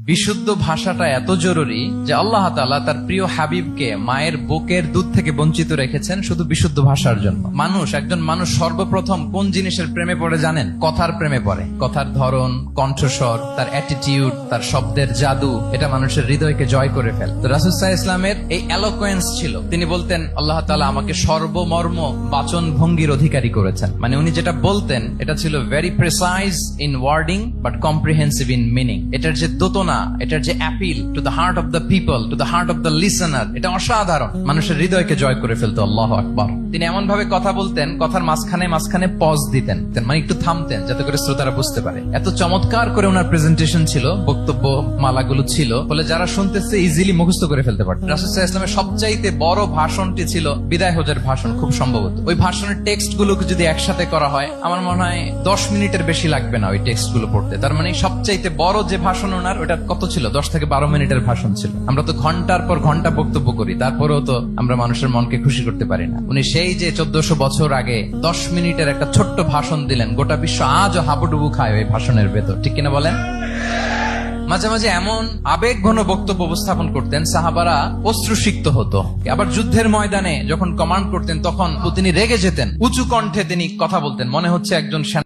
বিশুদ্ধ ভাষাটা এত জরুরি যে আল্লাহ তাআলা তার প্রিয় হাবিবকে মায়ের বুকের দুধ থেকে বঞ্চিত রেখেছেন শুধু বিশুদ্ধ ভাষার জন্য। একজন মানুষ সর্বপ্রথম কোন জিনিসের প্রেমে পড়ে জানেন? কথার প্রেমে পড়ে। কথার ধরন, কণ্ঠস্বর, তার অ্যাটিটিউড, তার শব্দের জাদু, এটা মানুষের হৃদয়কে জয় করে ফেলে। তো রাসূল সাল্লাল্লাহু আলাইহি ওয়াসাল্লামের এই এলোকোয়েন্স ছিল। তিনি বলতেন আল্লাহ তাআলা আমাকে সর্বমর্ম বাচন ভঙ্গির অধিকারী করেছেন। মানে উনি যেটা বলতেন এটা ছিল very precise in wording but comprehensive in meaning. এটার যে দোতনা, এটার যে appeal to the heart of the people, to the heart of the listener, এটা অসাধারণ। মানুষের হৃদয়কে জয় করে ফেলতো। আল্লাহু আকবার। তিনি এমন ভাবে কথা বলতেন, কথার মাঝখানে পজ দিতেন, মানে একটু থামতেন যাতে করে শ্রোতারা বুঝতে পারে। এত চমৎকার করে ওনার প্রেজেন্টেশন ছিল, বক্তব্য মালাগুলো ছিল, ফলে যারা শুনতেছে ইজিলি মুখস্থ করে ফেলতে পারত। রাসূল সাল্লাল্লাহু আলাইহি ওয়াসাল্লামের সবচাইতে বড় ভাষণটি ছিল বিদায় হজের ভাষণ, খুব সম্ভবত। ওই ভাষণের টেক্সট গুলোকে যদি একসাথে করা হয়, আমার মনে হয় 10 মিনিটের বেশি লাগবে না ওই টেক্সট গুলো পড়তে। তার মানে সবচাইতে বড় যে ভাষণ ওনার, ওটা কত ছিল? 10 থেকে 12 মিনিটের ভাষণ ছিল। আমরা তো ঘন্টার পর ঘন্টা বক্তব্য করি, তারপরেও তো আমরা মানুষের মনকে খুশি করতে পারি না। উনি সেই যে 1400 বছর আগে 10 মিনিটের একটা ছোট্ট ভাষণ দিলেন, গোটা বিশ্ব আজও হাবুডুবু খায় ওই ভাষণের ভেতর, ঠিক কিনা বলেন? মাঝে মাঝে এমন আবেগ ঘন বক্তব্য উপস্থাপন করতেন, সাহাবারা অশ্রুসিক্ত হতো। আবার যুদ্ধের ময়দানে যখন কমান্ড করতেন তখন তিনি রেগে যেতেন, উঁচু কণ্ঠে তিনি কথা বলতেন, মনে হচ্ছে একজন